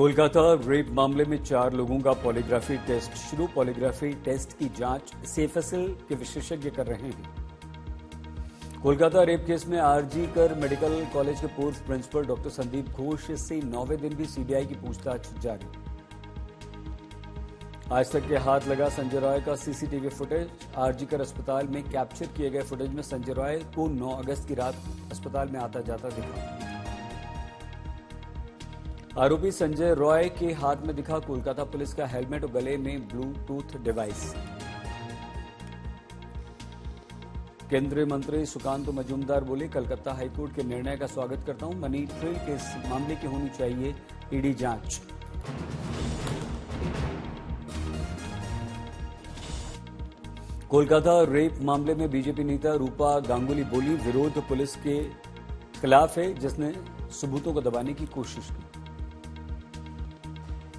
Kolkata rape मामले में 4 लोगों का पॉलीग्राफी टेस्ट शुरू। पॉलीग्राफी टेस्ट की जांच सेफसिल के विशेषज्ञ कर रहे हैं। कोलकाता रेप केस में आरजी कर मेडिकल कॉलेज के पूर्व प्रिंसिपल डॉक्टर संदीप घोष से 9वें दिन भी सीबीआई की पूछताछ जारी। आज तक के हाथ लगा संजय रॉय का सीसीटीवी फुटेज। आरजी कर अस्पताल में कैप्चर किए गए फुटेज में संजय रॉय को 9 अगस्त की रात अस्पताल में आता जाता दिखा। आरोपी संजय रॉय के हाथ में दिखा कोलकाता पुलिस का हेलमेट और गले में ब्लूटूथ डिवाइस। केंद्रीय मंत्री सुकांत मजूमदार बोले, कलकत्ता हाईकोर्ट के निर्णय का स्वागत करता हूं। मनी ट्रेल के इस मामले की होनी चाहिए ईडी जांच। कोलकाता रेप मामले में बीजेपी नेता रूपा गांगुली बोली, विरोध पुलिस के खिलाफ है जिसने सबूतों को दबाने की कोशिश की।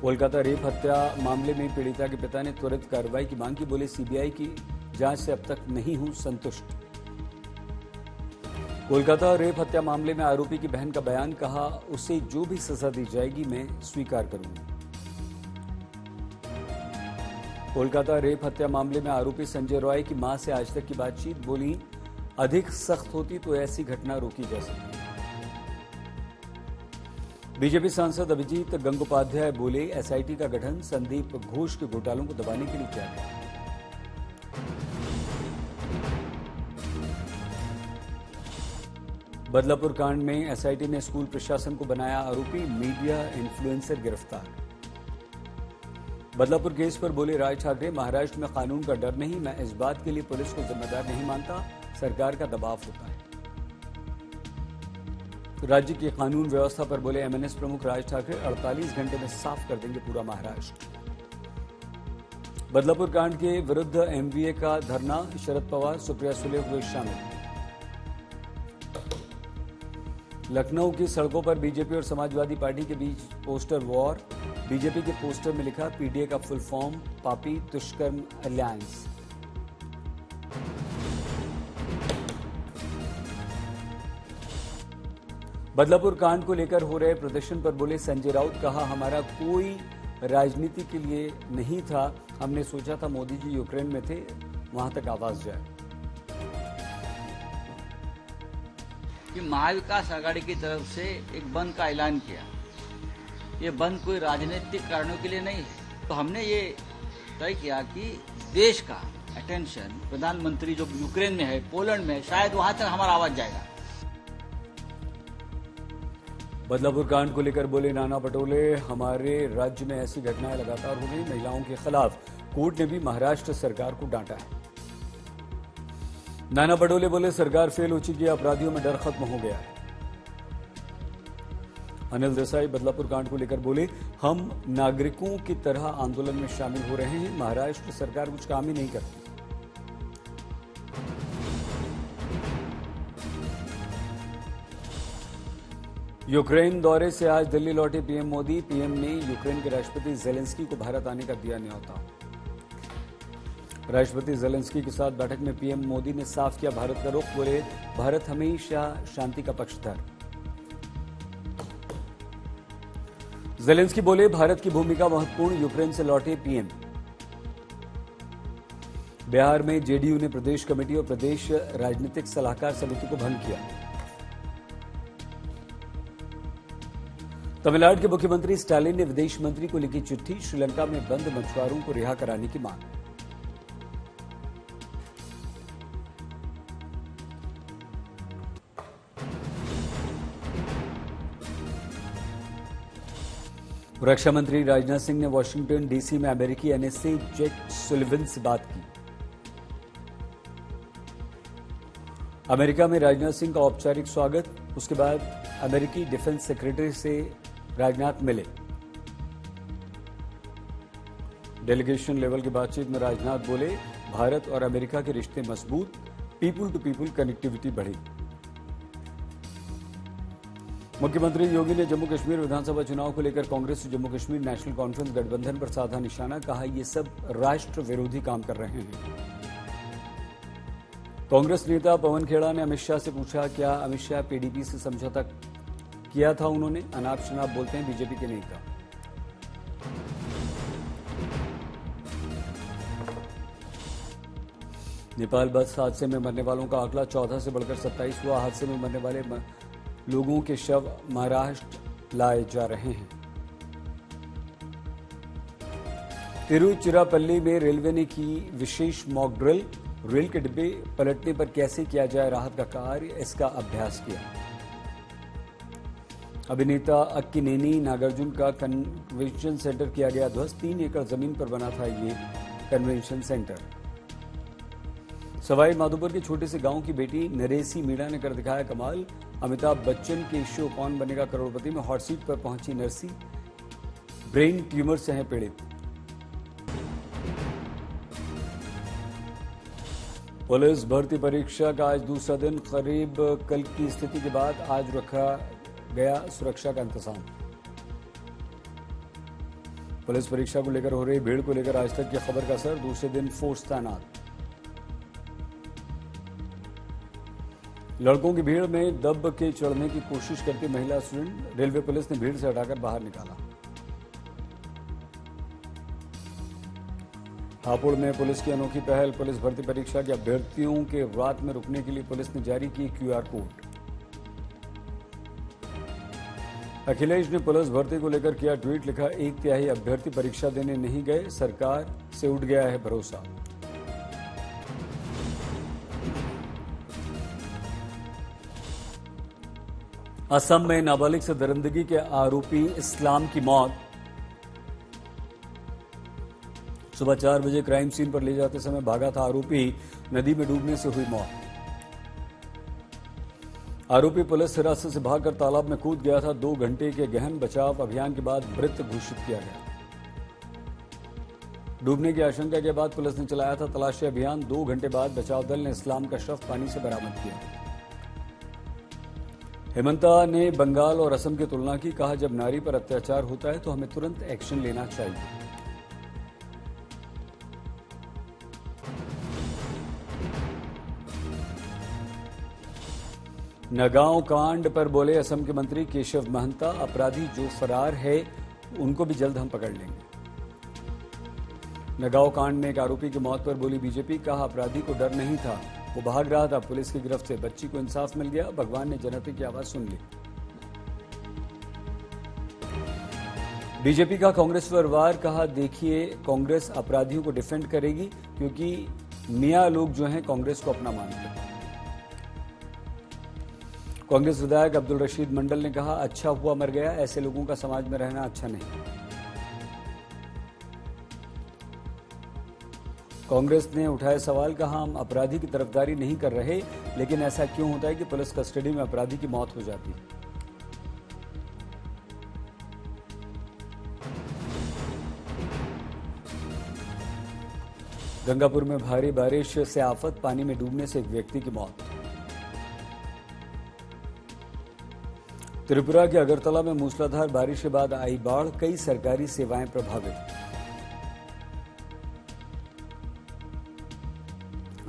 कोलकाता रेप हत्या मामले में पीड़िता के पिता ने त्वरित कार्रवाई की मांग की। बोले, सीबीआई की जांच से अब तक नहीं हूं संतुष्ट। कोलकाता रेप हत्या मामले में आरोपी की बहन का बयान, कहा उसे जो भी सजा दी जाएगी मैं स्वीकार करूंगी। कोलकाता रेप हत्या मामले में आरोपी संजय रॉय की मां से आज तक की बातचीत। बोली, अधिक सख्त होती तो ऐसी घटना रोकी जा सकती। बीजेपी सांसद अभिजीत गंगोपाध्याय बोले, एसआईटी का गठन संदीप घोष के घोटालों को दबाने के लिए किया गया। बदलापुर कांड में एसआईटी ने स्कूल प्रशासन को बनाया आरोपी। मीडिया इन्फ्लुएंसर गिरफ्तार। बदलापुर केस पर बोले राज ठाकरे, महाराष्ट्र में कानून का डर नहीं, मैं इस बात के लिए पुलिस को जिम्मेदार नहीं मानता, सरकार का दबाव होता है। राज्य की कानून व्यवस्था पर बोले एमएनएस प्रमुख राज ठाकरे, 48 घंटे में साफ कर देंगे पूरा महाराष्ट्र। बदलापुर कांड के विरुद्ध एमवीए का धरना, शरद पवार सुप्रिया सुले हुए शामिल। लखनऊ की सड़कों पर बीजेपी और समाजवादी पार्टी के बीच पोस्टर वॉर। बीजेपी के पोस्टर में लिखा, पीडीए का फुल फॉर्म पापी दुष्कर्म अलायंस। बदलापुर कांड को लेकर हो रहे प्रदर्शन पर बोले संजय राउत, कहा हमारा कोई राजनीति के लिए नहीं था, हमने सोचा था मोदी जी यूक्रेन में थे, वहां तक आवाज जाए। कि महाविकास आघाड़ी की तरफ से एक बंद का ऐलान किया। ये बंद कोई राजनीतिक कारणों के लिए नहीं है। तो हमने ये तय किया कि देश का अटेंशन, प्रधानमंत्री जो यूक्रेन में है, पोलैंड में है, शायद वहां तक हमारा आवाज जाएगा। बदलापुर कांड को लेकर बोले नाना पटोले, हमारे राज्य में ऐसी घटनाएं लगातार हो रही, महिलाओं के खिलाफ कोर्ट ने भी महाराष्ट्र सरकार को डांटा है। नाना पटोले बोले, सरकार फेल हो चुकी है, अपराधियों में डर खत्म हो गया है। अनिल देसाई बदलापुर कांड को लेकर बोले, हम नागरिकों की तरह आंदोलन में शामिल हो रहे हैं, महाराष्ट्र सरकार कुछ काम ही नहीं करती। यूक्रेन दौरे से आज दिल्ली लौटे पीएम मोदी। पीएम ने यूक्रेन के राष्ट्रपति जेलेंस्की को भारत आने का दिया न्योता। राष्ट्रपति जेलेंस्की के साथ बैठक में पीएम मोदी ने साफ किया भारत का रुख। बोले, भारत हमेशा शांति का पक्षधर। जेलेंस्की बोले, भारत की भूमिका महत्वपूर्ण। यूक्रेन से लौटे पीएम। बिहार में जेडीयू ने प्रदेश कमेटी और प्रदेश राजनीतिक सलाहकार समिति को भंग किया। तमिलनाडु के मुख्यमंत्री स्टालिन ने विदेश मंत्री को लिखी चिट्ठी, श्रीलंका में बंद मछुआरों को रिहा कराने की मांग। रक्षा मंत्री राजनाथ सिंह ने वाशिंगटन डीसी में अमेरिकी एनएसए जेक सुलिवन से बात की। अमेरिका में राजनाथ सिंह का औपचारिक स्वागत, उसके बाद अमेरिकी डिफेंस सेक्रेटरी से राजनाथ मिले। डेलीगेशन लेवल की बातचीत में राजनाथ बोले, भारत और अमेरिका के रिश्ते मजबूत, पीपुल टू पीपुल कनेक्टिविटी बढ़ी। मुख्यमंत्री योगी ने जम्मू कश्मीर विधानसभा चुनाव को लेकर कांग्रेस और जम्मू कश्मीर नेशनल कॉन्फ्रेंस गठबंधन पर साधा निशाना, कहा ये सब राष्ट्र विरोधी काम कर रहे हैं। कांग्रेस नेता पवन खेड़ा ने अमित शाह से पूछा, क्या अमित शाह पीडीपी से समझौता किया था उन्होंने? अनाप शनाप बोलते हैं बीजेपी के नेता। नेपाल बस हादसे में मरने वालों का आंकड़ा 14 से बढ़कर 27 हुआ। हादसे में मरने वाले लोगों के शव महाराष्ट्र लाए जा रहे हैं। तिरुचिरापल्ली में रेलवे ने की विशेष मॉक ड्रिल। रेल के डिब्बे पलटने पर कैसे किया जाए राहत का कार्य, इसका अभ्यास किया। अभिनेता अक्किनेनी नागार्जुन का कन्वेंशन सेंटर किया गया ध्वस्त। 3 एकड़ जमीन पर बना था ये कन्वेंशन सेंटर। सवाई माधोपुर के छोटे से गांव की बेटी नरेसी मीणा ने कर दिखाया कमाल। अमिताभ बच्चन के शो कौन बनेगा करोड़पति में हॉट सीट पर पहुंची नरसी। ब्रेन ट्यूमर से है पीड़ित। पुलिस भर्ती परीक्षा का आज दूसरा दिन। करीब कल की स्थिति के बाद आज रखा गया सुरक्षा का इंतजाम। पुलिस परीक्षा को लेकर हो रही भीड़ को लेकर आज तक की खबर का असर। दूसरे दिन फोर्स तैनात। लड़कों की भीड़ में दब के चढ़ने की कोशिश करती महिला स्टूडेंट। रेलवे पुलिस ने भीड़ से हटाकर बाहर निकाला। हापुड़ में पुलिस की अनोखी पहल। पुलिस भर्ती परीक्षा के अभ्यर्थियों के रात में रुकने के लिए पुलिस ने जारी की QR कोड। अखिलेश ने पुलिस भर्ती को लेकर किया ट्वीट। लिखा, 1/3 अभ्यर्थी परीक्षा देने नहीं गए, सरकार से उठ गया है भरोसा। असम में नाबालिग से दरिंदगी के आरोपी इस्लाम की मौत। सुबह 4 बजे क्राइम सीन पर ले जाते समय भागा था आरोपी। नदी में डूबने से हुई मौत। आरोपी पुलिस हिरासत से भागकर तालाब में कूद गया था। 2 घंटे के गहन बचाव अभियान के बाद मृत घोषित किया गया। डूबने की आशंका के बाद पुलिस ने चलाया था तलाशी अभियान। 2 घंटे बाद बचाव दल ने इस्लाम का शव पानी से बरामद किया। हेमंता ने बंगाल और असम की तुलना की। कहा, जब नारी पर अत्याचार होता है तो हमें तुरंत एक्शन लेना चाहिए। नगांव कांड पर बोले असम के मंत्री केशव महंता। अपराधी जो फरार है उनको भी जल्द हम पकड़ लेंगे। नगांव कांड में एक आरोपी की मौत पर बोली बीजेपी। कहा, अपराधी को डर नहीं था, वो भाग रहा था पुलिस की गिरफ्त से। बच्ची को इंसाफ मिल गया। भगवान ने जनता की आवाज सुन ली। बीजेपी का कांग्रेस पर वार। कहा, देखिए कांग्रेस अपराधियों को डिफेंड करेगी क्योंकि मियां लोग जो हैं कांग्रेस को अपना मानते हैं। कांग्रेस विधायक अब्दुल रशीद मंडल ने कहा, अच्छा हुआ मर गया, ऐसे लोगों का समाज में रहना अच्छा नहीं। कांग्रेस ने उठाया सवाल। कहा, हम अपराधी की तरफदारी नहीं कर रहे, लेकिन ऐसा क्यों होता है कि पुलिस कस्टडी में अपराधी की मौत हो जाती है। गंगापुर में भारी बारिश से आफत। पानी में डूबने से एक व्यक्ति की मौत। त्रिपुरा के अगरतला में मूसलाधार बारिश के बाद आई बाढ़। कई सरकारी सेवाएं प्रभावित।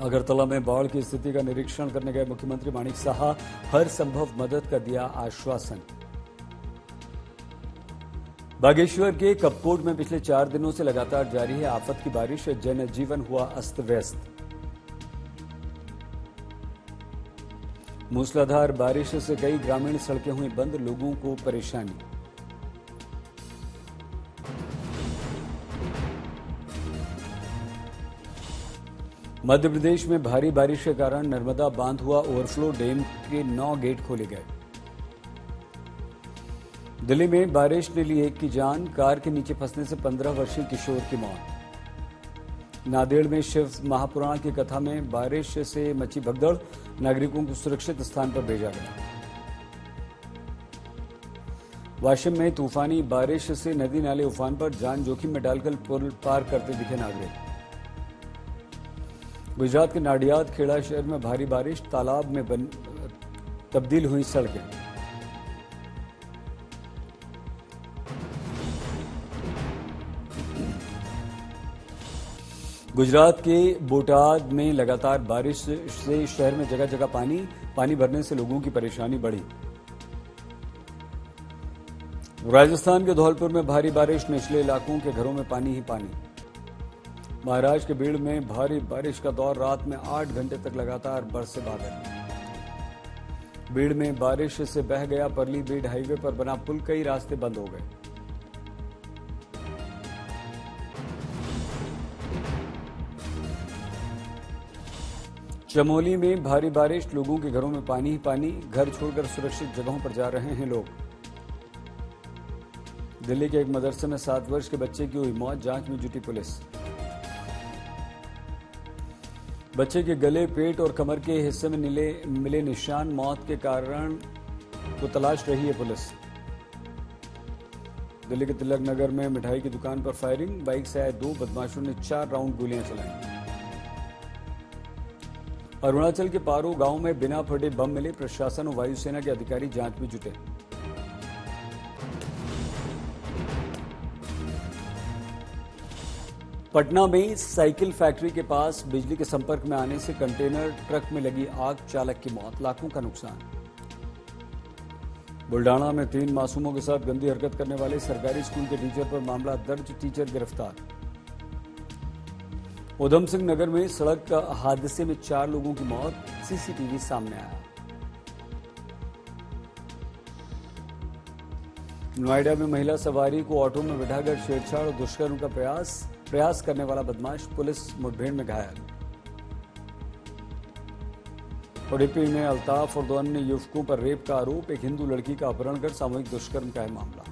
अगरतला में बाढ़ की स्थिति का निरीक्षण करने गए मुख्यमंत्री माणिक साहा। हर संभव मदद का दिया आश्वासन। बागेश्वर के कपकोट में पिछले 4 दिनों से लगातार जारी है आफत की बारिश। जनजीवन हुआ अस्त व्यस्त। मूसलाधार बारिश से कई ग्रामीण सड़कें हुई बंद। लोगों को परेशानी। मध्य प्रदेश में भारी बारिश के कारण नर्मदा बांध हुआ ओवरफ्लो। डैम के 9 गेट खोले गए। दिल्ली में बारिश ने ली एक की जान। कार के नीचे फंसने से 15 वर्षीय किशोर की मौत। नांदेड़ में शिव महापुराण की कथा में बारिश से मची भगदड़। नागरिकों को सुरक्षित स्थान पर भेजा गया। वाशिम में तूफानी बारिश से नदी नाले उफान पर। जान जोखिम में डालकर पुल पार करते दिखे नागरिक। गुजरात के नाडियाद खेड़ा शहर में भारी बारिश। तालाब में तब्दील हुई सड़कें। गुजरात के बोटाद में लगातार बारिश से शहर में जगह जगह पानी भरने से लोगों की परेशानी बढ़ी। राजस्थान के धौलपुर में भारी बारिश। निचले इलाकों के घरों में पानी ही पानी। महाराष्ट्र के भीड़ में भारी बारिश का दौर, रात में 8 घंटे तक लगातार बरसे बादल। भीड़ में बारिश से बह गया परली बीड हाईवे पर बना पुल, कई रास्ते बंद हो गए। चमोली में भारी बारिश, लोगों के घरों में पानी ही पानी, घर छोड़कर सुरक्षित जगहों पर जा रहे हैं लोग। दिल्ली के एक मदरसे में 7 वर्ष के बच्चे की हुई मौत, जांच में जुटी पुलिस। बच्चे के गले, पेट और कमर के हिस्से में मिले निशान, मौत के कारण को तलाश रही है पुलिस। दिल्ली के तिलक नगर में मिठाई की दुकान पर फायरिंग, बाइक से आए 2 बदमाशों ने 4 राउंड गोलियां चलाई। अरुणाचल के पारो गांव में बिना फटे बम मिले, प्रशासन और वायुसेना के अधिकारी जांच में जुटे। पटना में साइकिल फैक्ट्री के पास बिजली के संपर्क में आने से कंटेनर ट्रक में लगी आग, चालक की मौत, लाखों का नुकसान। बुल्डाना में 3 मासूमों के साथ गंदी हरकत करने वाले सरकारी स्कूल के टीचर पर मामला दर्ज, टीचर गिरफ्तार। उधम सिंह नगर में सड़क हादसे में 4 लोगों की मौत, सीसीटीवी सामने आया। नोएडा में महिला सवारी को ऑटो में बिठाकर छेड़छाड़ और दुष्कर्म का प्रयास करने वाला बदमाश पुलिस मुठभेड़ में घायल। उडुपी में अल्ताफ और 2 अन्य युवकों पर रेप का आरोप, एक हिंदू लड़की का अपहरण कर सामूहिक दुष्कर्म का है मामला।